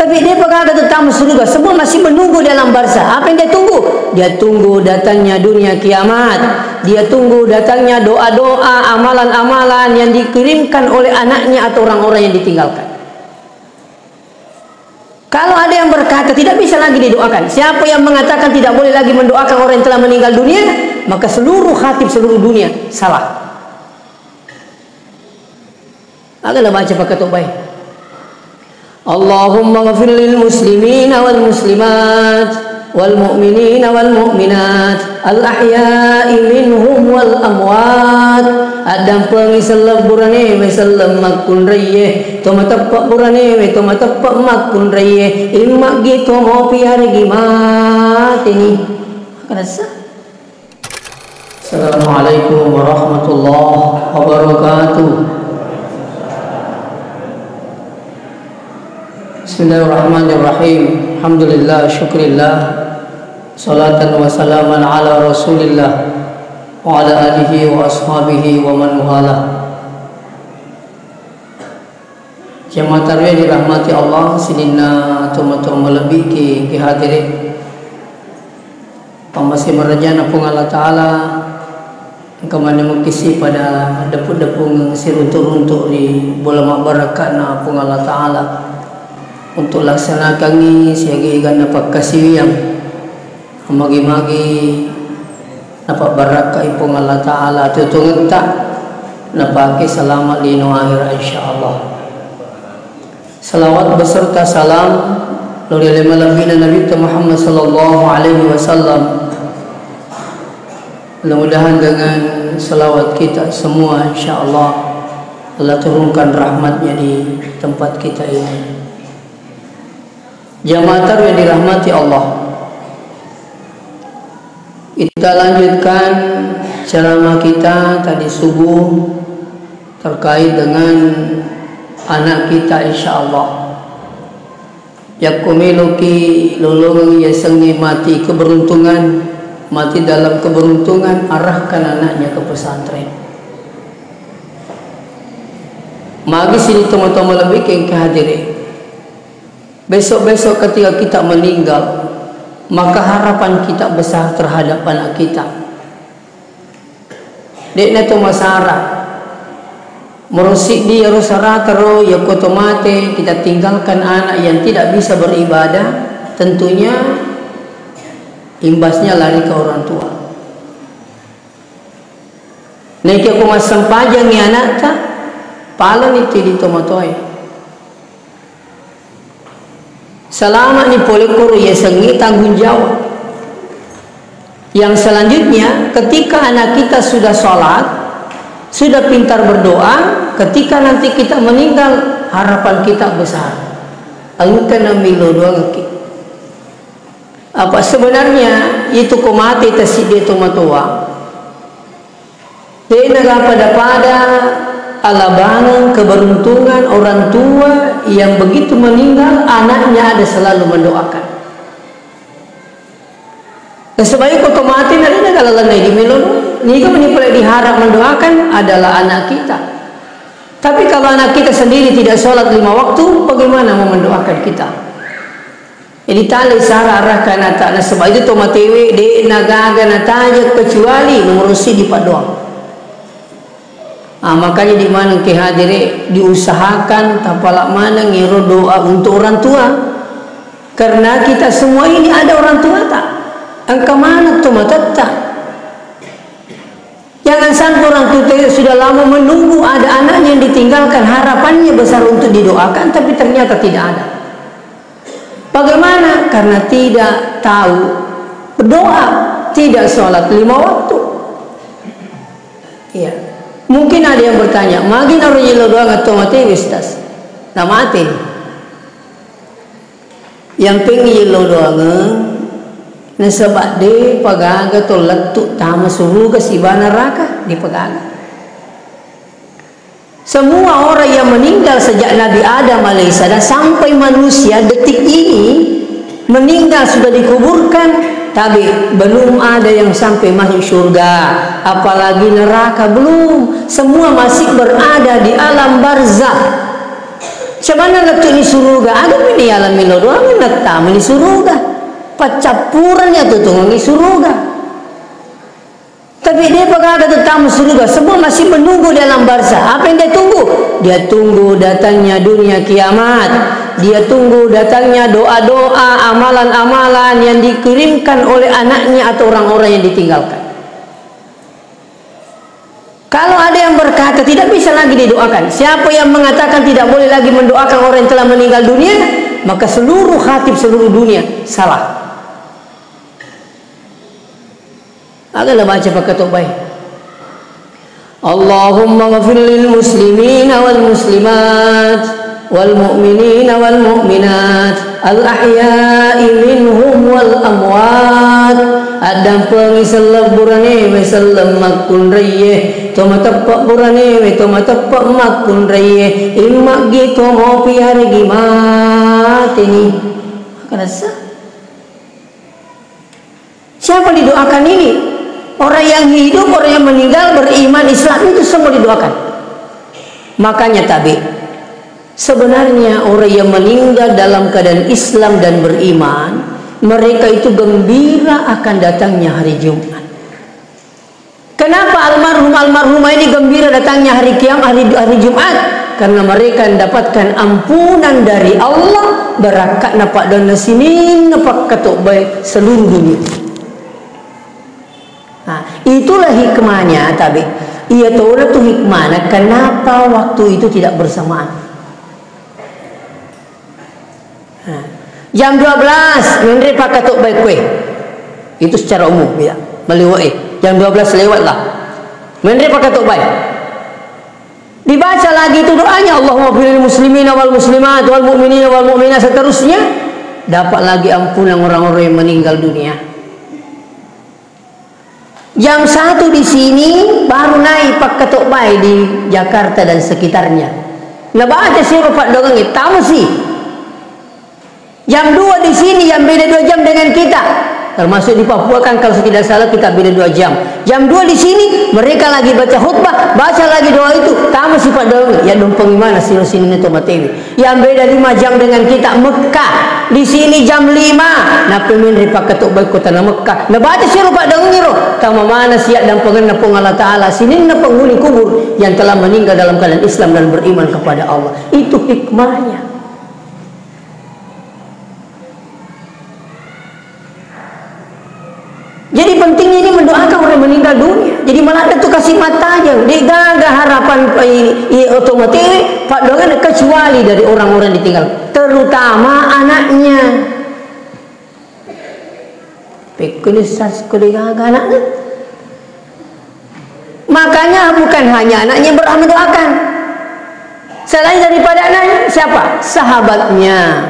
Tapi dia pegawai tetap surga. Semua masih menunggu dalam barzah. Apa yang dia tunggu? Dia tunggu datangnya dunia kiamat. Dia tunggu datangnya doa-doa, amalan-amalan yang dikirimkan oleh anaknya atau orang-orang yang ditinggalkan. Kalau ada yang berkata tidak bisa lagi didoakan, siapa yang mengatakan tidak boleh lagi mendoakan orang yang telah meninggal dunia, maka seluruh khatib seluruh dunia salah. Agaklah baca pakai tobai. Allahumma ghafir lil muslimina wal muslimat wal mu'minina wal mu'minat al ahya'i minhum wal amwat. Adam pengisalab burane mesalam makun reye toma tapak burane we toma tapak makun reye immak gitu mau piar gimat ini kerasa. Assalamualaikum warahmatullahi wabarakatuh. Bismillahirrahmanirrahim. Alhamdulillah, syukrillah, salatan wa salaman ala rasulillah wa ala alihi wa ashabihi wa man walah. Jemaah tarawih dirahmati Allah, sidina atau melebih ki hadirin pamasih merajana pung Allah Ta'ala kemana mengkisi pada deput-deput siruntuk-runtuk di bola makbarakat na pung Allah Ta'ala untuk laksanakan ni siagi ikan dapat kasih yang magi-magi dapat barakah ipung Allah Ta'ala tutung tak dapat selamat lino akhir insyaAllah. Salawat beserta salam lori lima labina Nabi Muhammad sallallahu alaihi wasallam. Mudah-mudahan dengan salawat kita semua insyaAllah Allah turunkan rahmatnya di tempat kita ini. Jamaah tarawih yang dirahmati Allah, kita lanjutkan ceramah kita tadi subuh terkait dengan anak kita insyaAllah. Yakumiluki lulung yasengi mati keberuntungan, mati dalam keberuntungan, arahkan anaknya ke pesantren. Magi sini teman-teman lebih ke hadirin. Besok-besok ketika kita meninggal, maka harapan kita besar terhadap anak kita. Dekna tu masara merusik dia rusara terus ya kotomate kita tinggalkan anak yang tidak bisa beribadah, tentunya imbasnya lari ke orang tua. Nek aku masam pajang ni anak ta, palan itu di tomatoy. Selama ni polikuru ya sengi tanggung jawab. Yang selanjutnya, ketika anak kita sudah sholat, sudah pintar berdoa, ketika nanti kita meninggal, harapan kita besar. Angkan milo doang ki. Apa sebenarnya itu komati tasidi tomatua. Dia pada alabanan keberuntungan orang tua yang begitu meninggal anaknya ada selalu mendoakan. Sebaik otomatis ada kalau lanai di melon, ni kan menipulai diharap mendoakan adalah anak kita. Tapi kalau anak kita sendiri tidak sholat 5 waktu, bagaimana mau mendoakan kita? Jadi tali sarah arahkan anak sebab itu tomatewe de nagaga nataja kecuali mengurusi di padoa. Makanya di mana ke hadire diusahakan tapalak mana ngiro doa untuk orang tua, karena kita semua ini ada orang tua tak angka mana tu matata. Jangan sampai orang tua sudah lama menunggu ada anaknya yang ditinggalkan, harapannya besar untuk didoakan tapi ternyata tidak ada. Bagaimana? Karena tidak tahu berdoa, tidak sholat 5 waktu. Iya. Mungkin ada yang bertanya, magi naruh doang atau mati wistas, nah mati. Yang pengen doang, nasabak de pagaga to letuk tama suruh ke si neraka di pagaga. Semua orang yang meninggal sejak Nabi Adam alaihissalam sampai manusia detik ini meninggal sudah dikuburkan. Tapi belum ada yang sampai masuk surga, apalagi neraka belum. Semua masih berada di alam barzakh. Sebenarnya tu ni suruga, ada ni alam milo doang nak tamu ni suruga. Pacapurannya tu ni suruga. Tapi dia pegang kata tamu surga, semua masih menunggu dalam barzah. Apa yang dia tunggu? Dia tunggu datangnya dunia kiamat. Dia tunggu datangnya doa-doa, amalan-amalan yang dikirimkan oleh anaknya atau orang-orang yang ditinggalkan. Kalau ada yang berkata tidak bisa lagi didoakan, siapa yang mengatakan tidak boleh lagi mendoakan orang yang telah meninggal dunia, maka seluruh khatib seluruh dunia salah. Agaklah baca pakai tobai. Allahumma ghafir lil muslimina wal muslimat wal mu'minina wal mu'minat al ahya'i minhum wal amwat. Adam pengisal burane wasallam makun rayeh to matapak burane we to matapak makun rayeh immak gitu mau piar gimana ini akan sah. Siapa didoakan ini? Orang yang hidup, orang yang meninggal, beriman Islam itu semua didoakan. Makanya tabi, sebenarnya orang yang meninggal dalam keadaan Islam dan beriman, mereka itu gembira akan datangnya hari Jumat. Kenapa almarhumah ini gembira datangnya hari kiamat, hari Jumat? Karena mereka mendapatkan ampunan dari Allah, berakat napak dan sini napak katuk baik seluruh dunia. Nah, itulah hikmahnya tapi ia tahu tu hikmahnya kenapa waktu itu tidak bersamaan. Nah, jam 12 menteri pakai tok baik kue. Itu secara umum ya. Melewati jam 12 lewatlah. Menteri pakai tok baik. Dibaca lagi itu doanya Allahumma fil muslimin wal muslimat wal mu'minin wal mu'minat seterusnya dapat lagi ampunan orang-orang yang meninggal dunia. Jam 1 di sini baru naik pak ketok bay di Jakarta dan sekitarnya. Nah baca siapa pak doang itu tahu sih. Jam 2 di sini yang beda 2 jam dengan kita. Termasuk di Papua kan kalau tidak salah kita beda 2 jam. Jam 2 di sini mereka lagi baca khutbah, baca lagi doa itu. Tamu si pak doang ya dompeng gimana sih sini itu matewi. Yang beda 5 jam dengan kita Mekah. Di sini jam 5. Nah pemimpin ripak ketuk baik kota Mekah. Nah baca siapa pak doang niro. Tamu mana siap dan pengen Allah Taala. Sini na penghuni kubur yang telah meninggal dalam keadaan Islam dan beriman kepada Allah. Itu hikmahnya. Jadi pentingnya ini mendoakan orang yang meninggal dunia. Jadi malah ada tu kasih mata aja. Digaga harapan otomatis pak dongan kecuali dari orang-orang ditinggal, terutama anaknya. Pekulisas kuligaga anaknya. Makanya bukan hanya anaknya berdoa mendoakan. Selain daripada anaknya, siapa? Sahabatnya.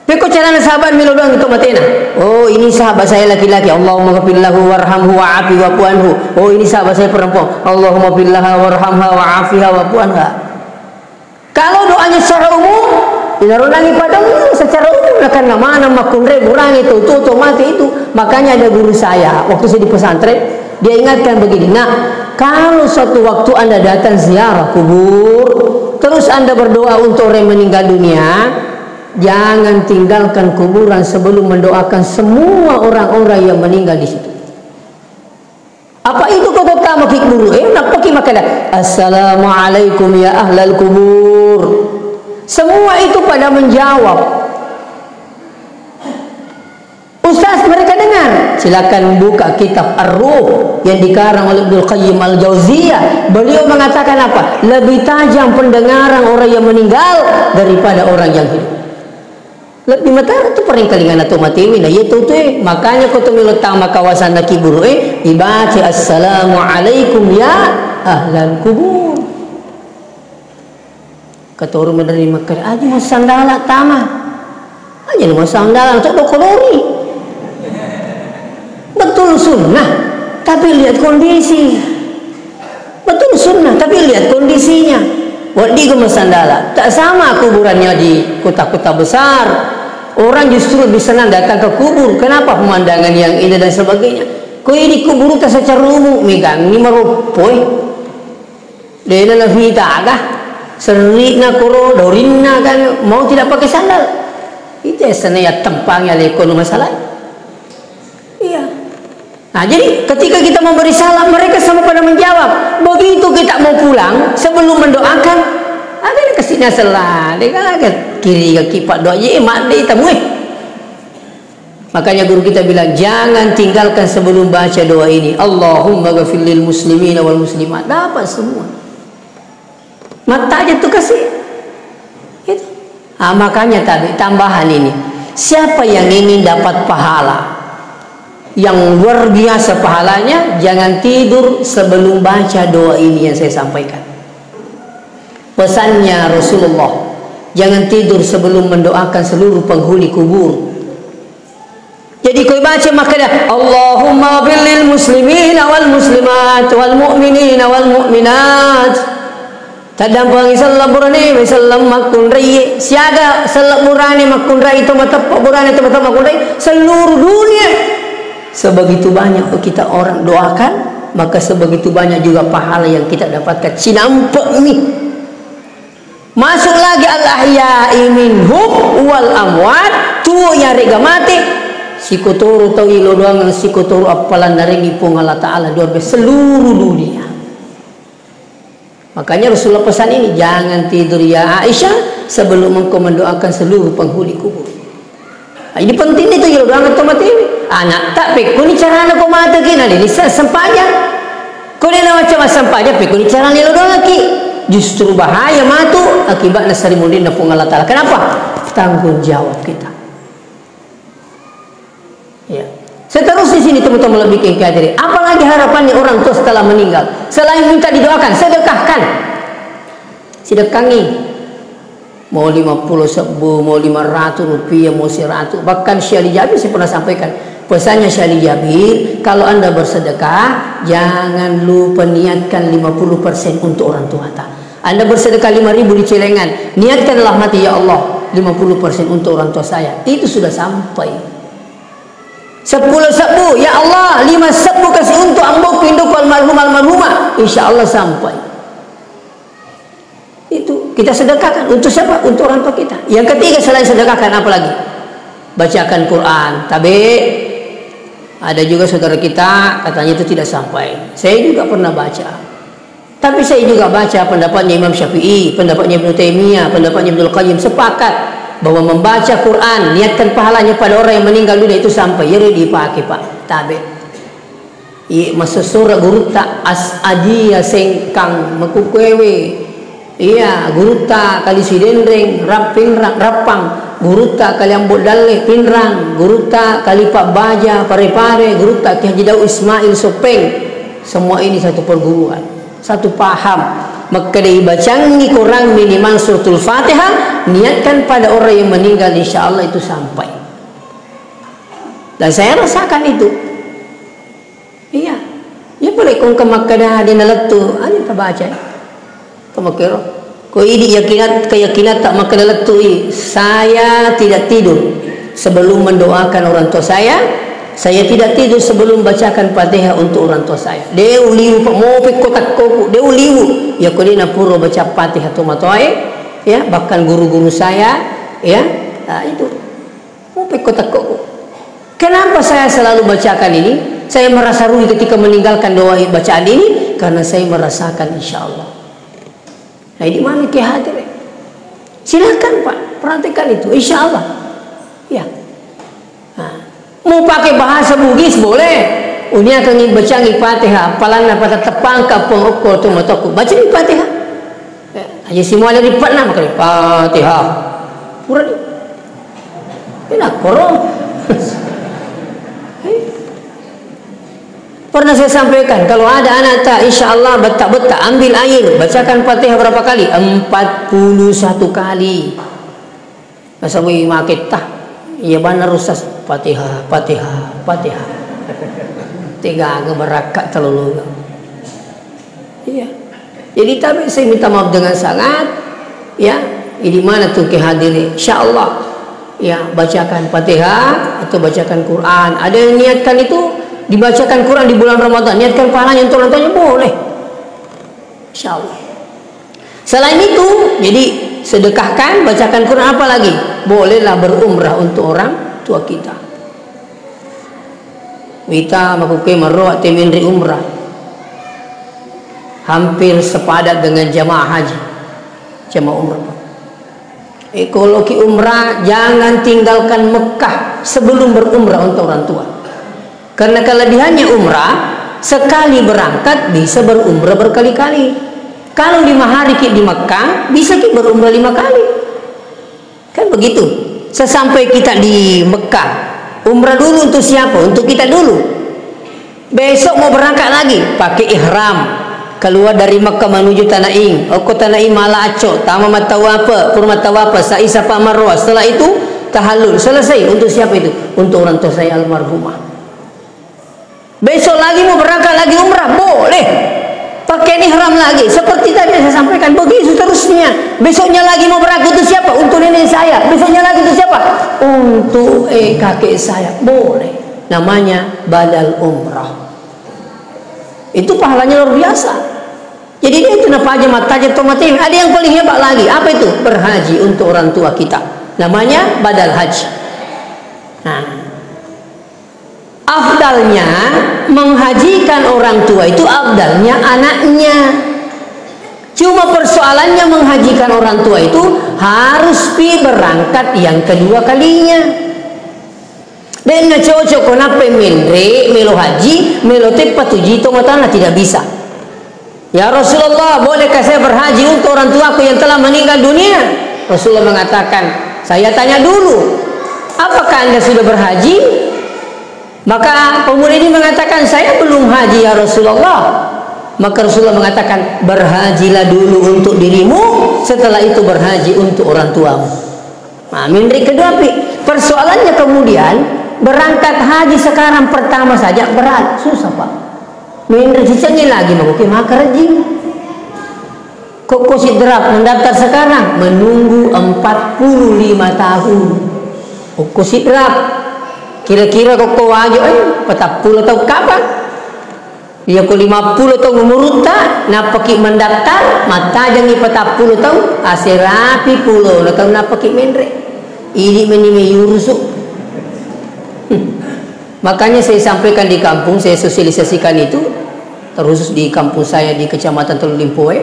Peko cara sahabat milo doang untuk matena. Oh ini sahabat saya laki-laki. Allahumma ghfir lahu warhamhu wa'afi wa'fu anhu. Oh ini sahabat saya perempuan. Allahumma ghfir laha warhamha wa'afiha wa'fu anha. Kalau doanya secara umum, dinarulangi padamu secara umum akan mana makun kurang itu mati itu. Makanya ada guru saya waktu saya di pesantren, dia ingatkan begini. Nah, kalau suatu waktu Anda datang ziarah kubur, terus Anda berdoa untuk orang yang meninggal dunia, jangan tinggalkan kuburan sebelum mendoakan semua orang-orang yang meninggal di situ. Apa itu kata tamu kubur? Nak pakai makanan. Assalamualaikum ya ahlal kubur. Semua itu pada menjawab. Ustaz mereka dengar. Silakan buka kitab Ar-Ruh yang dikarang oleh Ibnu Qayyim Al-Jauziyah. Beliau mengatakan apa? Lebih tajam pendengaran orang yang meninggal daripada orang yang hidup. Lebih matara tu paling kalingan atau matiwi na itu tu makanya ko tumilutang makawasan na kiburu dibaca assalamualaikum ya ahlan kubur. Katoro menerima ker aja mo sandala tama. Aja mo sandala untuk kolori. Betul sunnah tapi lihat kondisi. Betul sunnah tapi lihat kondisinya. Wadi ke masandala tak sama kuburannya di kota-kota besar. Orang justru lebih senang datang ke kubur. Kenapa? Pemandangan yang indah dan sebagainya. Kau ini kubur tak secara umum megang ni marupoi. Dena na vita agak. serina koro dorina kan mau tidak pakai sandal. Itu senaya tempangnya lekon masalah. Iya. Nah, jadi ketika kita memberi salam, mereka sama pada menjawab. Begitu kita mau pulang, sebelum mendoakan, ada kesini salah, dia kan kiri kaki pak doa je mak dia temui. Makanya guru kita bilang jangan tinggalkan sebelum baca doa ini. Allahumma ghafir lil muslimina wal muslimat. Dapat semua. Mata aja tuh kasih. Itu. Ah, makanya tadi tambahan ini. Siapa yang ingin dapat pahala yang luar biasa pahalanya, jangan tidur sebelum baca doa ini yang saya sampaikan. Pesannya Rasulullah, jangan tidur sebelum mendoakan seluruh penghuni kubur. Jadi kau baca makanya Allahumma bil muslimina wal muslimat wal mu'minina wal mu'minat. Tadam pangi sallam burani sallam makun rai siaga sallam burani makun rai itu mata burani itu mata makun rai seluruh dunia. Sebegitu banyak kita orang doakan, maka sebegitu banyak juga pahala yang kita dapatkan. Sinampak ni. Masuk lagi al-ahya'i minhum wal amwat, tu yang rega mati. Sikotoro tau ilo doang sikotoro apalan naringi pun Allah Ta'ala luar biasa seluruh dunia. Makanya Rasulullah pesan ini, jangan tidur ya Aisyah sebelum engkau mendoakan seluruh penghuni kubur. Ini penting itu ilo doang atau mati ini. Anak tak pekun ni cara anak kau mata kena ni sempanya. Kau ni nak macam sempanya pekun ni cara ni lo doang lagi. Justru bahaya matu akibat nasari mundin nafung Allah Ta'ala. Kenapa? Tanggung jawab kita. Ya. Seterus di sini teman-teman lebih kehadirin. Apalagi harapannya orang tua setelah meninggal? Selain minta didoakan, sedekahkan. Sedekahi. Mau 50 sebu, mau 500 rupiah, mau 100. Bahkan Syekh Ali Jabir saya pernah sampaikan. Pesannya Syekh Ali Jabir, kalau anda bersedekah, jangan lupa niatkan 50% untuk orang tua. Anda bersedekah 5.000 di celengan, niatkanlah mati, ya Allah 50% untuk orang tua saya. Itu sudah sampai. 10 sebu, ya Allah 5 sebu kasih untuk ambok pinduk almarhumah, insya Allah sampai. Itu kita sedekahkan untuk siapa? Untuk orang tua kita. Yang ketiga selain sedekahkan apa lagi? Bacakan Quran. Tapi ada juga saudara kita katanya itu tidak sampai. Saya juga pernah baca. Tapi saya juga baca pendapatnya Imam Syafi'i, pendapatnya Ibnu Taimiyah, pendapatnya Ibnu Qayyim sepakat bahwa membaca Quran niatkan pahalanya pada orang yang meninggal dunia itu sampai. Ya dipakai Pak. Tapi masa surah guru tak adia sengkang mekukwewe. Iya, guruta kali sidendreng, rapang, guruta kali ambot daleh, pinrang, guruta kali pak baja, pare-pare, guruta Ki Haji Daud Ismail Sopeng. Semua ini satu perguruan, satu paham. Maka dibacangi Quran minimal suratul Fatihah, niatkan pada orang yang meninggal, insya Allah itu sampai. Dan saya rasakan itu. Iya, ya boleh kong kemakkadah di naletu, ada tak baca. Makero, kau ini keyakinan tak makan letui. Saya tidak tidur sebelum mendoakan orang tua saya. Saya tidak tidur sebelum bacakan Fatihah untuk orang tua saya. Dia uliu mau kotak koku. Dia uliu. Ya kau ini napuro baca Fatihah tu matoy. Ya bahkan guru-guru saya. Ya itu mau kotak koku. Kenapa saya selalu bacakan ini? Saya merasa rugi ketika meninggalkan doa bacaan ini karena saya merasakan insya Allah. Nah ini mana kehadiran? Silakan Pak, perhatikan itu, insya Allah. Ya. Nah, mau pakai bahasa Bugis boleh. Unia akan baca Fatihah, palang pada tepang kapung ukul tu mataku. Baca Fatihah. Aja semua ada di pernah pakai Fatihah. Pura ni. Enak korong. Pernah saya sampaikan, kalau ada anak tak, insya Allah betak-betak ambil air, bacakan Fatihah berapa kali? 41 kali. Masa wih maket tak? Iya benar Ustaz. Fatihah, Fatihah, Fatihah. Tiga agak berakat terlalu. Iya. Jadi tapi saya minta maaf dengan sangat. Ya, di mana tuh kehadirin? Insya Allah. Ya, bacakan Fatihah atau bacakan Quran. Ada yang niatkan itu. Dibacakan Quran di bulan Ramadan, niatkan pahalanya untuk orang tuanya boleh. Insyaallah. Selain itu, jadi sedekahkan, bacakan Quran, apa lagi? Bolehlah berumrah untuk orang tua kita. Kita melakukan marwah teminri umrah, hampir sepadat dengan jamaah haji, jamaah umrah. Kalau ki umrah, jangan tinggalkan Mekah sebelum berumrah untuk orang tua. Karena kelebihannya umrah, sekali berangkat bisa berumrah berkali-kali. Kalau 5 hari kita di Mekah, bisa kita berumrah 5 kali. Kan begitu. Sesampai kita di Mekah, umrah dulu untuk siapa? Untuk kita dulu. Besok mau berangkat lagi, pakai ihram. Keluar dari Mekah menuju Tanah Ing. Tanah Ing Mala Acok, Tama Matawapa, Purma Tawapa, Sa'i Safa Marwah. Setelah itu tahallul. Selesai. Untuk siapa itu? Untuk orang tua saya almarhumah. Besok lagi mau berangkat lagi umrah, boleh. Pakai ihram lagi, seperti tadi saya sampaikan, begitu seterusnya. Besoknya lagi mau berangkat untuk siapa? Untuk nenek saya. Besoknya lagi untuk siapa? Untuk kakek saya. Boleh. Namanya badal umrah. Itu pahalanya luar biasa. Jadi dia itu napa aja mataja tomatim. Ada yang paling hebat lagi. Apa itu? Berhaji untuk orang tua kita. Namanya badal haji. Nah, afdalnya menghajikan orang tua itu afdalnya anaknya. Cuma persoalannya menghajikan orang tua itu harus berangkat yang kedua kalinya. Dan cocok kenapa menre melo haji melo tepat tuji itu matana tidak bisa. Ya Rasulullah, bolehkah saya berhaji untuk orang tuaku yang telah meninggal dunia? Rasulullah mengatakan, saya tanya dulu, apakah anda sudah berhaji? Maka pemuda ini mengatakan, saya belum haji ya Rasulullah. Maka Rasulullah mengatakan, berhajilah dulu untuk dirimu, setelah itu berhaji untuk orang tuamu. Nah, minri kedua, persoalannya kemudian berangkat haji sekarang pertama saja berat, susah Pak. Minri sisanya lagi maka rejim. Kok sidrap mendaftar sekarang, menunggu 45 tahun. Kok sidrap kira-kira kok wajib 40 tahun kapan? Ya kok 50 tahun umur tak napaki mendaftar mata jangi 40 tahun asirapi pulau tahun napaki mendre ini menime yurusu. Makanya saya sampaikan di kampung, saya sosialisasikan itu terkhusus di kampung saya di Kecamatan Teluk Limpoe.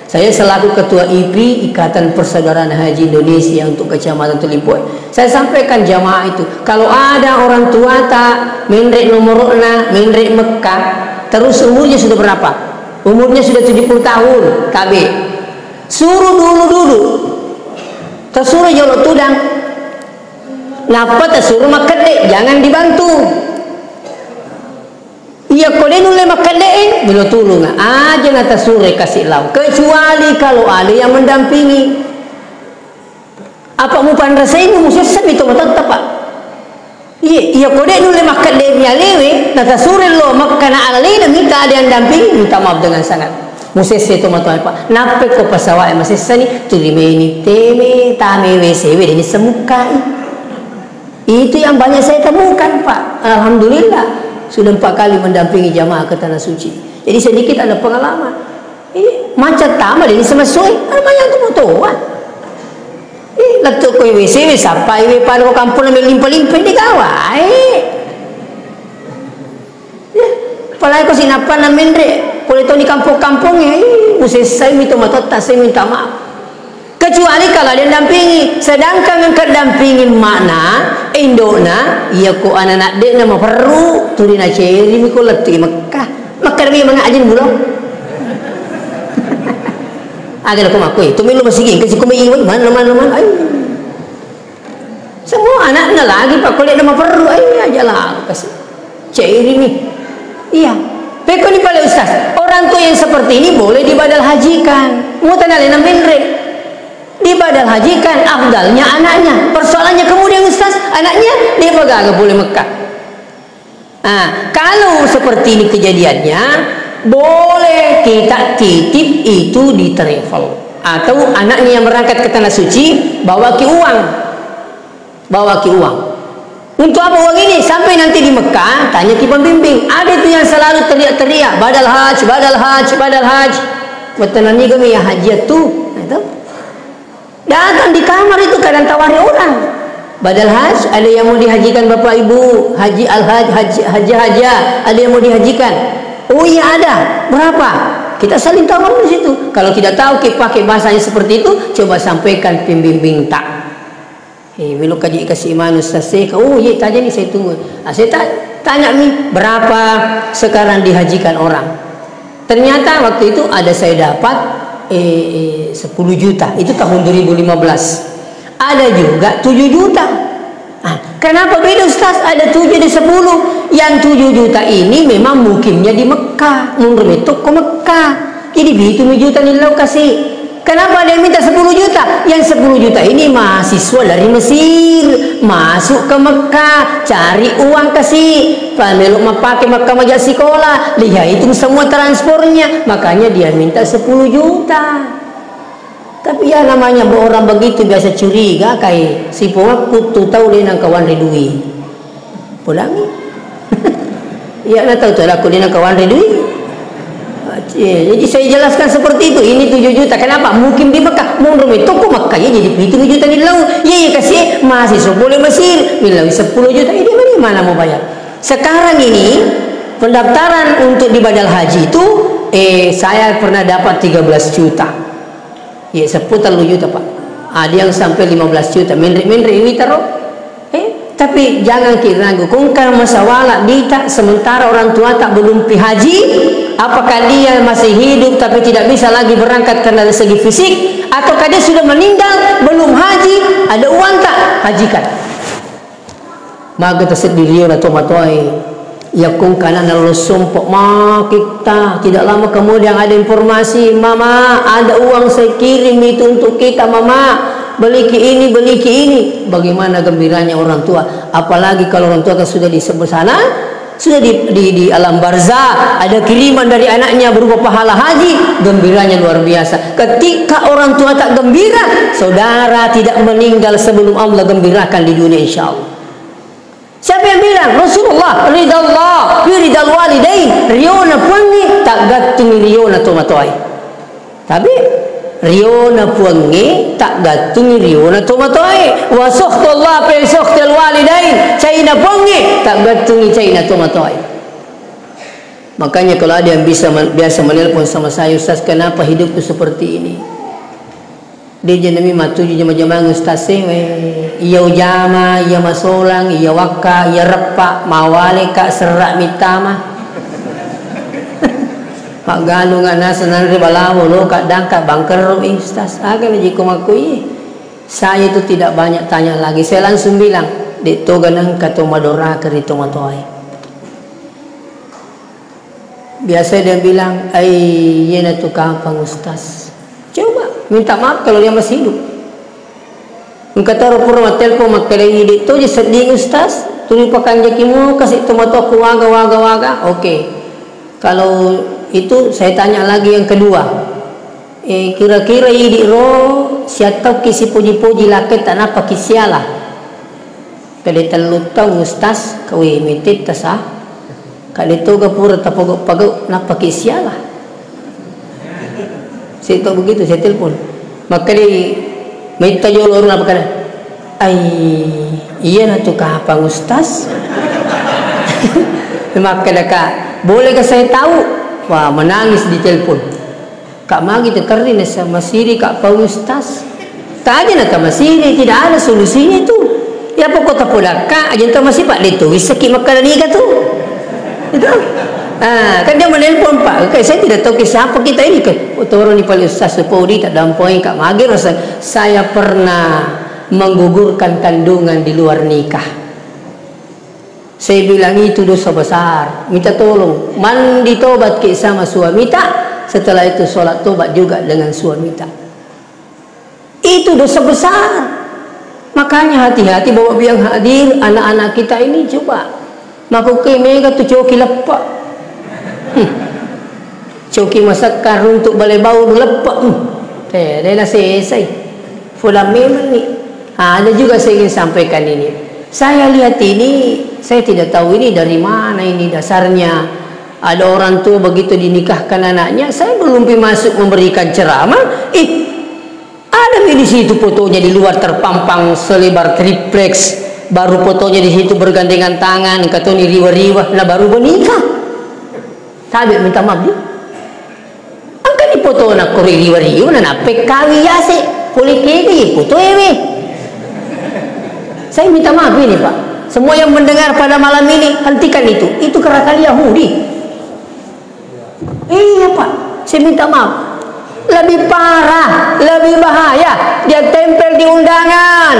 Saya selaku Ketua IPRI Ikatan Persaudaraan Haji Indonesia untuk Kecamatan Teluk Limpoe, saya sampaikan jamaah itu, kalau ada orang tua tak menrek nomorna menrek Mekah, terus umurnya sudah berapa? Umurnya sudah 70 tahun KB, suruh dulu tersuruh jolok tudang. Napa tersuruh makan dek, jangan dibantu. Iya kau nule makan dek, belum tolong aja nata suruh kasih lau. Kecuali kalau ada yang mendampingi. Apa mu pandrasain mu sesat itu mata tepat. Iya kau nule makan dek nyalewe, nata suruh lo makan alai dan minta ada yang dampingi, minta maaf dengan sangat. Musese itu mata apa? Napa kau pasawai masih sani? Turimeni teme tame wcw ini semukai. Itu yang banyak saya temukan Pak. Alhamdulillah sudah 4 kali mendampingi jamaah ke Tanah Suci. Jadi sedikit ada pengalaman. Ini macam tamal ini semasui. Namanya itu motoan. Letuk kau WC sampai we pada kampung ambil limpa-limpa di kawai. Palai kau sinapan namendre. Boleh tahu di kampung-kampungnya. Usai saya minta maaf, saya minta maaf. Kecuali kalau dia dampingi, sedangkan yang kedampingi mana indona, iya ko anak-anak dia nama perlu turina ceri miko letu Mekah, Mekah dia mengajin bulan. Agar aku makui, tu milu masih gini, kasih kumi iwan mana. Semua anaknya lagi pak, kalau dia nama perlu, aja lah kasih ceri ni, iya. Peko ni pada ustaz, orang tua yang seperti ini boleh dibadal hajikan, mau tanah lena menre. Dibadal hajikan afdalnya anaknya. Persoalannya kemudian ustaz, anaknya dia agak boleh Mekah. Nah, kalau seperti ini kejadiannya, boleh kita titip itu di travel atau anaknya yang berangkat ke Tanah Suci bawa ki uang. Untuk apa uang ini? Sampai nanti di Mekah tanya ki pembimbing. Ada itu yang selalu teriak-teriak badal haj. Betul ni kami ya haji tu. Itu datang di kamar itu kadang tawari orang. Badal haji, ada yang mau dihajikan bapak ibu, haji haji, ada yang mau dihajikan. Oh iya ada, berapa? Kita saling tawar di situ. Kalau tidak tahu kita pakai bahasanya seperti itu, coba sampaikan pembimbing tak. Belum kaji kasih iman Ustaz. Oh iya tanya nih saya tunggu. Saya tanya nih berapa sekarang dihajikan orang. Ternyata waktu itu ada saya dapat 10 juta. Itu tahun 2015. Ada juga 7 juta. Kenapa beda Ustaz? Ada 7 ada 10. Yang 7 juta ini memang mukimnya di Mekah. Mundur itu ke Mekah. Jadi itu 7 juta nih lo kasih. Kenapa dia minta 10 juta? Yang 10 juta ini mahasiswa dari Mesir, masuk ke Mekah, cari uang kasih. Meluk pakai Mekah majak sekolah, dia hitung semua transportnya, makanya dia minta 10 juta. Tapi ya namanya orang begitu biasa curiga kayak si pengaku tu tahu dia nang kawan redui. Pulangi. Ya nak tahu tu aku dia nang kawan redui. Jadi saya jelaskan seperti itu. Ini 7 juta. Kenapa? Mungkin di Mekah. Mundur itu kok Mekah ya jadi 7 juta di laut. Ya kasih mahasiswa boleh Mesir. Bilang 10 juta. Ini dari mana mau bayar? Sekarang ini pendaftaran untuk di badal haji itu saya pernah dapat 13 juta. Ya 10 juta Pak. Ada yang sampai 15 juta. Menri ini taruh. Tapi jangan kira ragu. Kungkar masalah dita sementara orang tua tak belum pi haji. Apakah dia masih hidup tapi tidak bisa lagi berangkat karena dari segi fisik, ataukah dia sudah meninggal belum haji, ada uang tak hajikan. Maka tersedirian atau matoi ya kung kanan lalu sumpok ma kita tidak lama kemudian ada informasi mama ada uang saya kirim itu untuk kita mama beli ini beli ini. Bagaimana gembiranya orang tua, apalagi kalau orang tua sudah di sebelah sana, sudah di alam barzah, ada kiriman dari anaknya berupa pahala haji, gembiranya luar biasa. Ketika orang tua tak gembira, saudara tidak meninggal sebelum Allah gembirakan di dunia insyaallah. Siapa yang bilang? Rasulullah, ridallah ridal walidain, riona puangi tak gatung riona tomatoi. Tapi riona puangi tak gatung riona tomatoi. Wa sakhtullah fi sakhtil walidain, caina puangi tak gatung caina tomatoi. Makanya kalau ada yang biasa menelpon sama saya, Ustaz kenapa hidupku seperti ini? Dia jenami matuju jama-jama Ustaz iya ujama, iya masolang, iya waka, iya repak, mawale kak serak mitama. Pak galu nga nasa nanribalawo lo kak dangka bangker Ustaz. Akan aja kumakui. Saya itu tidak banyak tanya lagi. Saya langsung bilang, dito ganang katomadora kerito matoy. Biasa dia bilang, ay yan na to kapang Ustaz. Coba minta maaf kalau dia masih hidup. Engkataro pura telpon makalai dito je sedih Ustaz. Tuli pakan jakimu kasih tomato ku waga. Oke. Kalau itu saya tanya lagi yang kedua. Kira-kira idi ro siatau kisi puji-puji laki tak napa kisialah. Kali telutau Ustaz kawi mitit tasah. Kali tu gapura tapagok napa kisialah. Saya tahu begitu, saya telepon. Maka dia minta jual orang apa kata? Ay, iya na tu kapang Ustaz. Maka dia kata, bolehkah saya tahu? Wah, menangis di telepon. Kak magi terkerin sama Masiri Kak Pak Ustaz. Tak ada nak Masiri, tidak ada solusinya itu. Ya pokok tak pola Kak, aja entah masih Pak itu sakit makanan ni tu. Itu. Kan dia menelpon Pak. Saya tidak tahu siapa kita ini kan. Orang ni paling Ustaz Sepodi tak dampoi Kak magi rasa saya pernah menggugurkan kandungan di luar nikah. Saya bilang itu dosa besar. Minta tolong. Mandi tobat ke sama suami tak. Setelah itu sholat tobat juga dengan suami tak. Itu dosa besar. Makanya hati-hati bawa biang hadir anak-anak kita ini coba. Makukai mega tu coki lepak. Coki masak karun untuk balai bau lepak. Dia dah selesai. Fulan memang ni. Ada juga saya ingin sampaikan ini. Saya lihat ini, saya tidak tahu ini dari mana ini dasarnya. Ada orang tua begitu dinikahkan anaknya, saya belum masuk memberikan ceramah. Ada di situ fotonya di luar terpampang selebar triplex, baru fotonya di situ bergandengan tangan, kata ni riwa-riwa, nah baru menikah. Tabi minta maaf dia. Angka di foto nak kori riwa-riwa, nah PKW yase, polikegi foto ewe. Saya minta maaf ini Pak. Semua yang mendengar pada malam ini hentikan itu. Itu kerakali Yahudi. Iya Pak, saya minta maaf. Lebih parah, lebih bahaya. Dia tempel di undangan,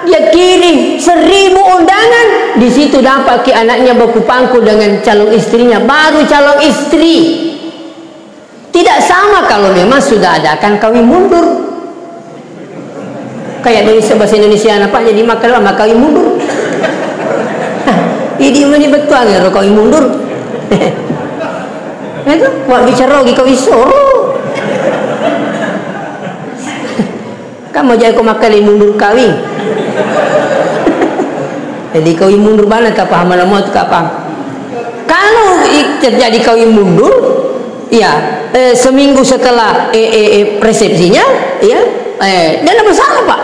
dia kirim 1000 undangan. Di situ dapat ke anaknya baku pangku dengan calon istrinya, baru calon istri. Tidak sama kalau memang sudah adakan kawin mundur. Kayak dari bahasa Indonesia apa jadi makan lama kawin mundur. Ini mana betul ya kawin mundur. Itu buat bicara lagi kawin soro. Kamu jangan kau makan mundur kawin. Jadi kawin mundur mana tak paham nama tu tak paham. Kalau terjadi kawin mundur, ya seminggu setelah resepsinya, ya dan ada masalah Pak.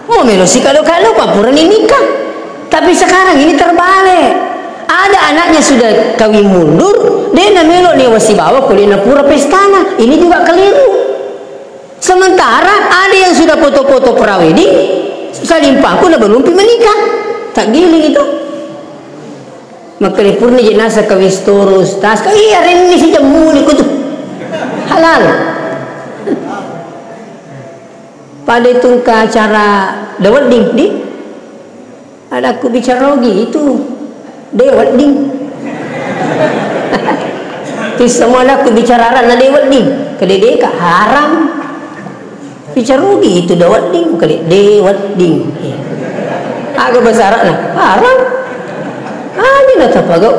Mau melosi kalau Pak pura nikah. Tapi sekarang ini terbalik. Ada anaknya sudah kawin mundur, dia nak melok ni wasi bawa kuliah nak pura pestana. Ini juga keliru. Sementara ada yang sudah foto-foto prawedding, saling pangku dah belum menikah, tak giling itu. Maka purni jenazah kawis terus tas, iya ini si jamu ni kutu halal. Pada itu ke acara the wedding di, ada aku bicara lagi itu the wedding. Itu semua aku bicara rana the wedding, kedede kak haram. Bicara rugi itu dawat ding kali dewat ding. Agak bahasa Arab lah. Haram. Ini nak apa kau?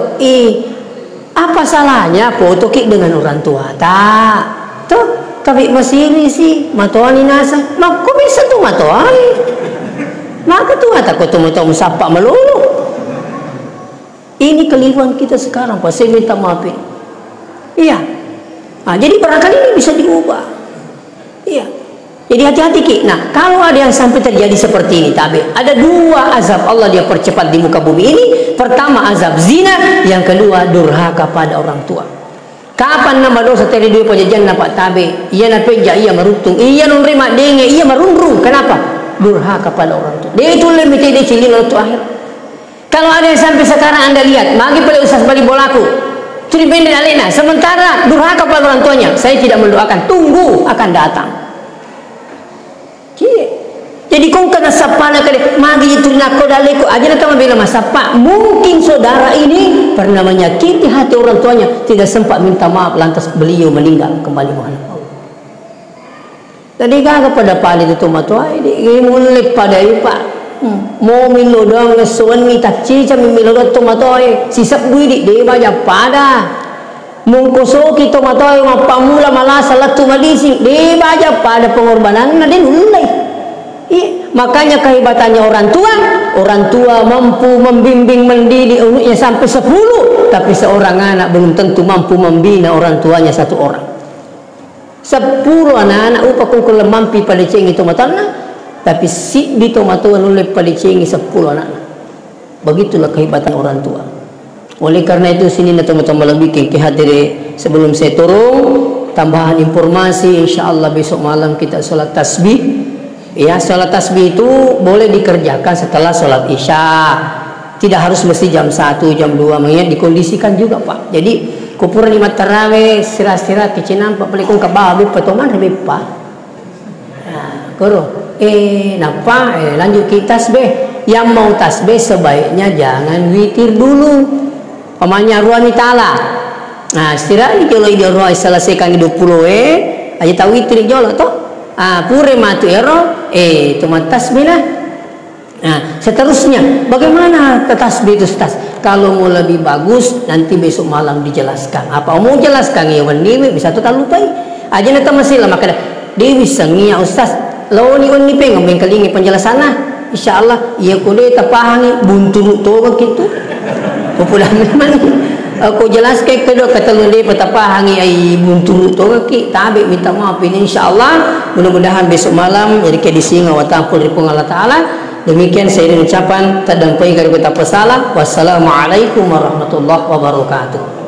Apa salahnya foto kik dengan orang tua? Tak. Tuh, tapi masih ini sih matuani nasa. Mak kau bisa tuh matuani. Maka tuh kata kau tuh sapa melulu. Ini keliruan kita sekarang, Pak. Saya minta maaf. Iya. Nah, jadi barangkali ini bisa diubah. Iya. Jadi hati-hati Ki. Nah, kalau ada yang sampai terjadi seperti ini, tapi ada 2 azab Allah dia percepat di muka bumi ini. Pertama azab zina, yang kedua durhaka pada orang tua. Kapan nama dosa teri dua pajajan nampak tabe, ia nak peja, ia merutung, ia menerima denge, ia merundrung. Kenapa? Durhaka pada orang tua. Dia itu lebih tidak cilin waktu akhir. Kalau ada yang sampai sekarang Anda lihat, magi pada usah balik bolaku. Turi pendek alena. Sementara durhaka pada orang tuanya, saya tidak mendoakan. Tunggu akan datang. Jadi kau kena sapa nak kali magi itu nak kau daleku aja nak bila masa pak mungkin saudara ini pernah menyakiti hati orang tuanya, tidak sempat minta maaf lantas beliau meninggal kembali menghadap Allah. Jadi kagak pada pali itu matuai ini mulai pada pak mau milo dong ngesuan minta cica milo dong matuai sisap duit dia banyak pada mungkoso kita matuai mapamula malah salah tu malisi dia banyak pada pengorbanan nanti mulai. Makanya kehebatannya orang tua mampu membimbing mendidik anaknya sampai 10, tapi seorang anak belum tentu mampu membina orang tuanya 1 orang. 10 anak-anak upah kungkul mampi pada cengi tomatana, tapi si di tomatuan oleh pada cengi 10 anak. Begitulah kehebatan orang tua. Oleh karena itu sini nak tambah lebih ke hadiri sebelum saya turun tambahan informasi, insyaallah besok malam kita sholat tasbih. Ya, sholat tasbih itu boleh dikerjakan setelah sholat isya. Tidak harus mesti jam 1, jam 2. Mengingat dikondisikan juga Pak. Jadi kupuran 5 tarawih, sirat-sirat kecinan Pak pelikung kebabi petoman lebih Pak. Nah, kuro. Napa? Lanjut kita tasbih. Yang mau tasbih sebaiknya jangan witir dulu. Pamanya ruani ta'ala. Nah, istirahat di jolo ide roh selesaikan 20 aja tahu witir jolo toh. Pure matu ero cuma tasbih lah. Nah, seterusnya bagaimana tasbih itu Ustaz? Kalau mau lebih bagus nanti besok malam dijelaskan. Apa mau jelaskan ya wani bisa tuh lupai. Aja nanti masih lama kada. Dewi sengia Ustaz. Law ni wani peng kalingi penjelasan lah. Insyaallah ia kude tapahangi buntu to gitu. Popular memang. aku jelaskan kedua kata lundi petapa hangi ai buntu tu ki tabi minta maaf ini insyaallah. Mudah-mudahan besok malam jadi ke disinga wa tampul ri Allah taala. Demikian saya ucapan tadampai kali kita pesalah. Wassalamualaikum warahmatullahi wabarakatuh.